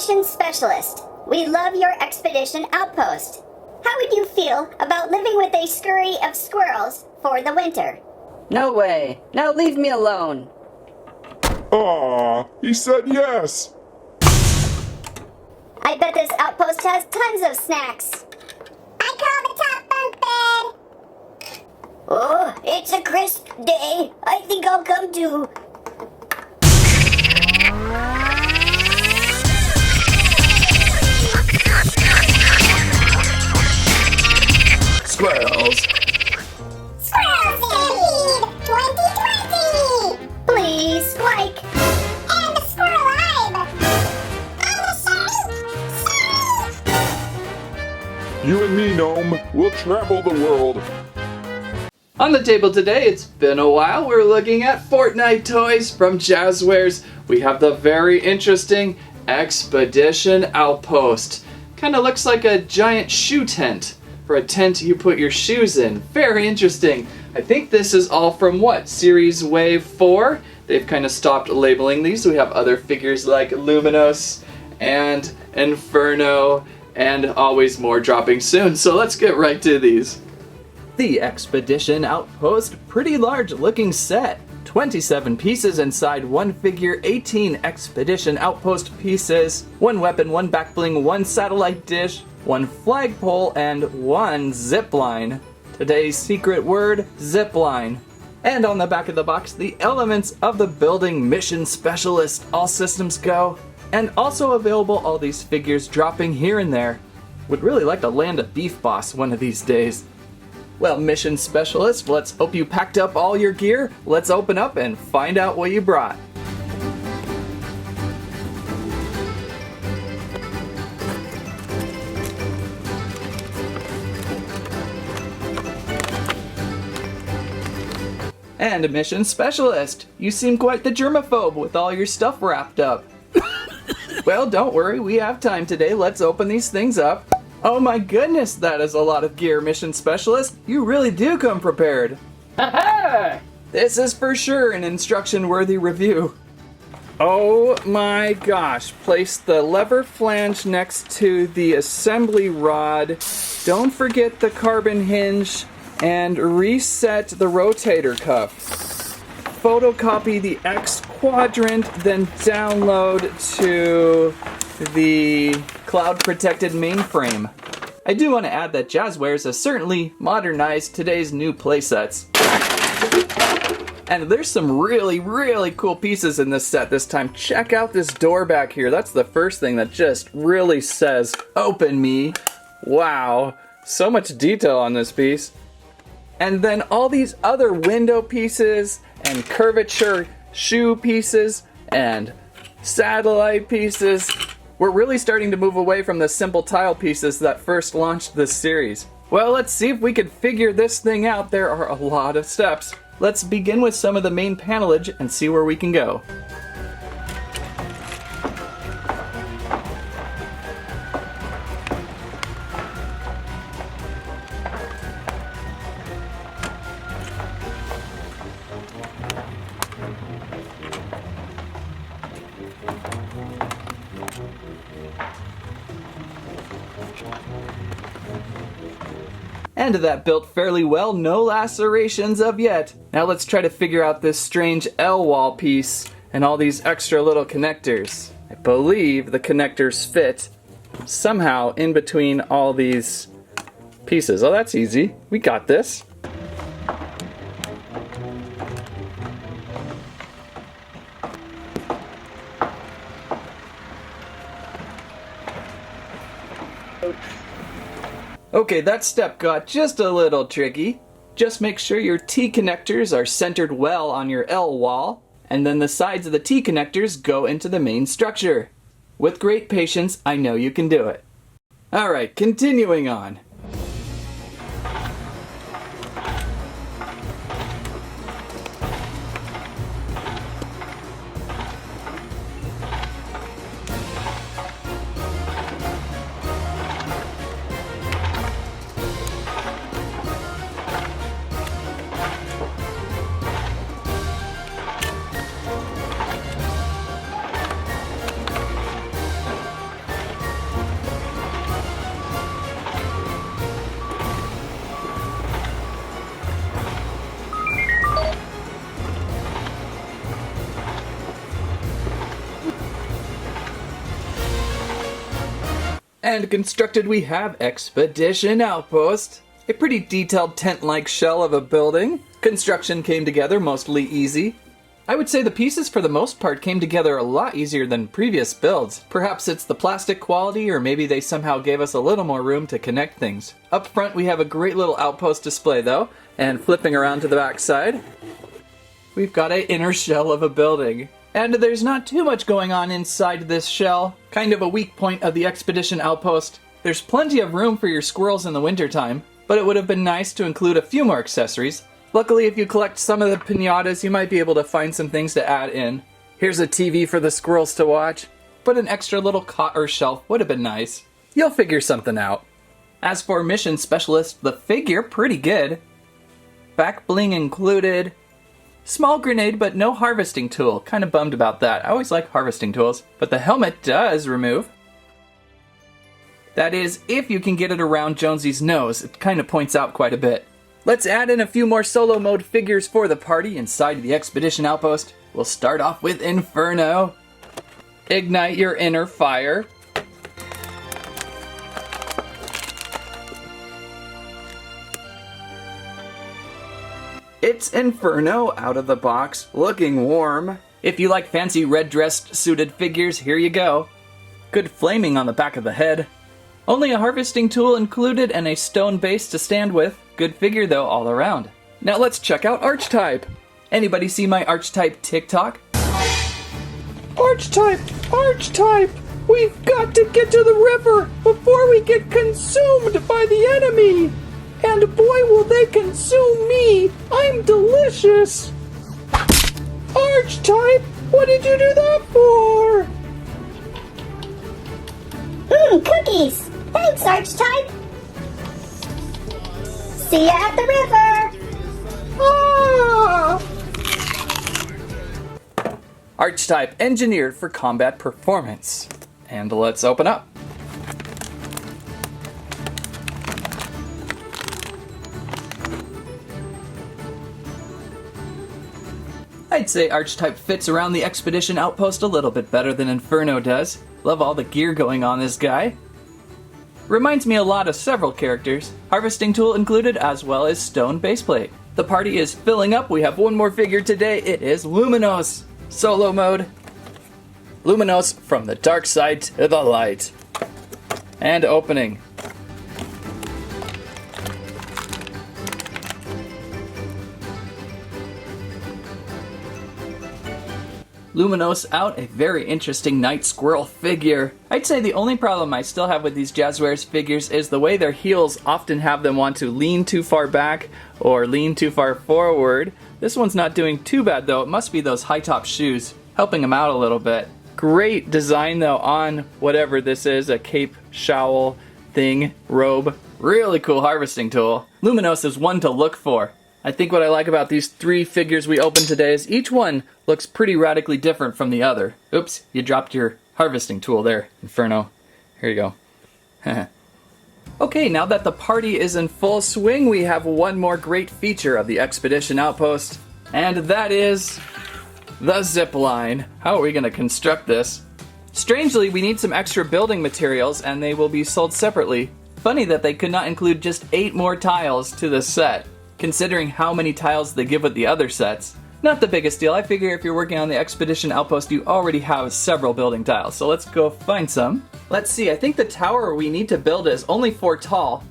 Mission Specialist. We love your Expedition Outpost. How would you feel about living with a scurry of squirrels for the winter? No way. Now leave me alone. Aw, he said yes. I bet this outpost has tons of snacks. I call the top bunk bed. Oh, it's a crisp day. I think I'll come too. Squirrels. Squirrel Stampede 2020! Please, Spike. And the Squirrel Live. You and me, Gnome, will travel the world. On the table today, it's been a while, we're looking at Fortnite toys from Jazwares. We have the very interesting Expedition Outpost. Kinda looks like a giant shoe tent. For a tent you put your shoes in. Very interesting. I think this is all from what? Series Wave 4? They've kind of stopped labeling these. We have other figures like Luminos and Inferno and always more dropping soon. So let's get right to these. The Expedition Outpost, pretty large looking set. 27 pieces inside one figure, 18 Expedition Outpost pieces, one weapon, one back bling, one satellite dish, one flagpole, and one zipline. Today's secret word, zipline. And on the back of the box, the elements of the building Mission Specialist, all systems go. And also available all these figures dropping here and there. Would really like to land a beef boss one of these days. Well, Mission Specialist, let's hope you packed up all your gear. Let's open up and find out what you brought. And Mission Specialist, you seem quite the germaphobe with all your stuff wrapped up. Well, don't worry, we have time today. Let's open these things up. Oh my goodness, that is a lot of gear, Mission Specialist. You really do come prepared. Aha! This is for sure an instruction-worthy review. Oh my gosh, place the lever flange next to the assembly rod. Don't forget the carbon hinge and reset the rotator cuff. Photocopy the X quadrant, then download to the cloud-protected mainframe. I do want to add that Jazwares has certainly modernized today's new playsets. And there's some really, really cool pieces in this set this time. Check out this door back here. That's the first thing that just really says, "Open me." Wow, so much detail on this piece. And then all these other window pieces and curvature shoe pieces and satellite pieces. We're really starting to move away from the simple tile pieces that first launched this series. Well, let's see if we can figure this thing out. There are a lot of steps. Let's begin with some of the main panelage and see where we can go. And that built fairly well, no lacerations of yet. Now let's try to figure out this strange L-wall piece and all these extra little connectors. I believe the connectors fit somehow in between all these pieces. Oh, that's easy. We got this. Okay, that step got just a little tricky. Just make sure your T connectors are centered well on your L wall, and then the sides of the T connectors go into the main structure. With great patience, I know you can do it. Alright, continuing on. And constructed we have Expedition Outpost. A pretty detailed tent-like shell of a building. Construction came together mostly easy. I would say the pieces for the most part came together a lot easier than previous builds. Perhaps it's the plastic quality, or maybe they somehow gave us a little more room to connect things. Up front we have a great little outpost display though, and flipping around to the back side, we've got an inner shell of a building. And there's not too much going on inside this shell. Kind of a weak point of the Expedition Outpost. There's plenty of room for your squirrels in the wintertime, but it would have been nice to include a few more accessories. Luckily, if you collect some of the piñatas, you might be able to find some things to add in. Here's a TV for the squirrels to watch, but an extra little cot or shelf would have been nice. You'll figure something out. As for Mission Specialist, the figure, pretty good. Back bling included. Small grenade, but no harvesting tool. Kind of bummed about that. I always like harvesting tools, but the helmet does remove. That is, if you can get it around Jonesy's nose. It kind of points out quite a bit. Let's add in a few more solo mode figures for the party inside the Expedition Outpost. We'll start off with Inferno. Ignite your inner fire. It's Inferno out of the box, looking warm. If you like fancy red-dressed suited figures, here you go. Good flaming on the back of the head. Only a harvesting tool included and a stone base to stand with. Good figure though all around. Now let's check out Archetype. Anybody see my Archetype TikTok? Archetype! Archetype! We've got to get to the river before we get consumed by the enemy! And boy will they consume me! I'm delicious! Archetype! What did you do that for? Cookies! Thanks, Archetype! See ya at the river! Ah! Archetype engineered for combat performance. And let's open up. I'd say Archetype fits around the Expedition Outpost a little bit better than Inferno does. Love all the gear going on this guy. Reminds me a lot of several characters. Harvesting tool included, as well as stone baseplate. The party is filling up. We have one more figure today. It is Luminos. Solo mode. Luminos from the dark side to the light. And opening. Luminos out, a very interesting night squirrel figure. I'd say the only problem I still have with these Jazwares figures is the way their heels often have them want to lean too far back or lean too far forward. This one's not doing too bad though. It must be those high top shoes helping him out a little bit. Great design though on whatever this is, a cape, shawl, thing, robe. Really cool harvesting tool. Luminos is one to look for. I think what I like about these three figures we opened today is each one looks pretty radically different from the other. Oops, you dropped your harvesting tool there, Inferno. Here you go. Okay, now that the party is in full swing, we have one more great feature of the Expedition Outpost, and that is the Zipline. How are we going to construct this? Strangely, we need some extra building materials, and they will be sold separately. Funny that they could not include just 8 more tiles to this set, considering how many tiles they give with the other sets. Not the biggest deal. I figure if you're working on the Expedition Outpost, you already have several building tiles. So let's go find some. Let's see, I think the tower we need to build is only 4 tall.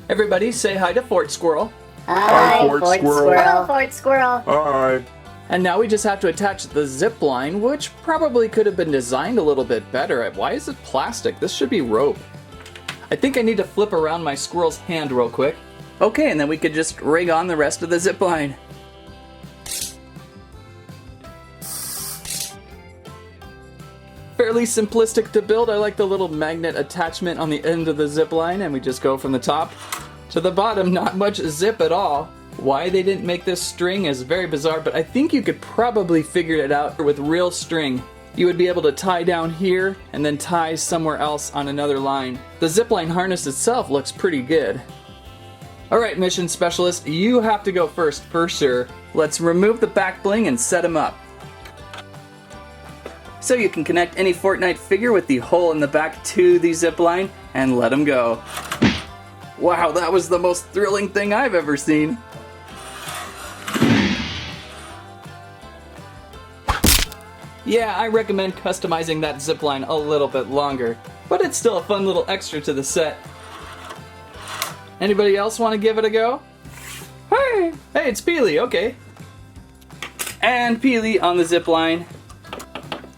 Everybody say hi to Fort Squirrel. Hi, Fort Squirrel. Hello, Fort Squirrel. Hi. And now we just have to attach the zip line, which probably could have been designed a little bit better. Why is it plastic? This should be rope. I think I need to flip around my squirrel's hand real quick. Okay, and then we could just rig on the rest of the zip line. Fairly simplistic to build. I like the little magnet attachment on the end of the zip line, and we just go from the top to the bottom. Not much zip at all. Why they didn't make this string is very bizarre, but I think you could probably figure it out with real string. You would be able to tie down here and then tie somewhere else on another line. The zipline harness itself looks pretty good. Alright, Mission Specialist, you have to go first for sure. Let's remove the back bling and set him up. So you can connect any Fortnite figure with the hole in the back to the zipline and let them go. Wow, that was the most thrilling thing I've ever seen. Yeah, I recommend customizing that zipline a little bit longer, but it's still a fun little extra to the set. Anybody else want to give it a go? Hey, it's Peely, okay. And Peely on the zipline.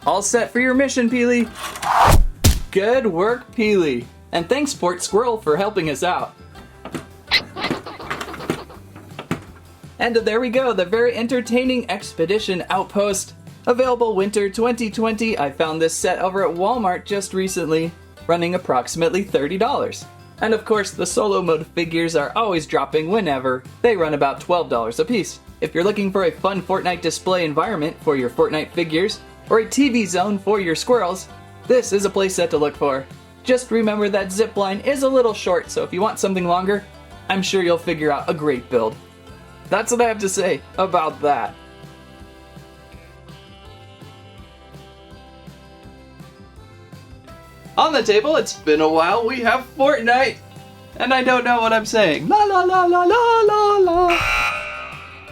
All set for your mission, Peely. Good work, Peely. And thanks, Fort Squirrel, for helping us out. And there we go, the very entertaining Expedition Outpost. Available winter 2020. I found this set over at Walmart just recently, running approximately $30. And of course, the solo mode figures are always dropping whenever. They run about $12 a piece. If you're looking for a fun Fortnite display environment for your Fortnite figures, or a TV zone for your squirrels, this is a playset to look for. Just remember that zipline is a little short, so if you want something longer, I'm sure you'll figure out a great build. That's what I have to say about that. On the table, it's been a while, we have Fortnite! And I don't know what I'm saying. La la la la la la la.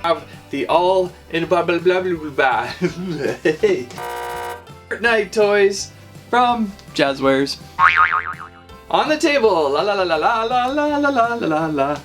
Have the all in blah blah blah blah blah. Fortnite toys from Jazwares. On the table, la la la la la la la la la la la.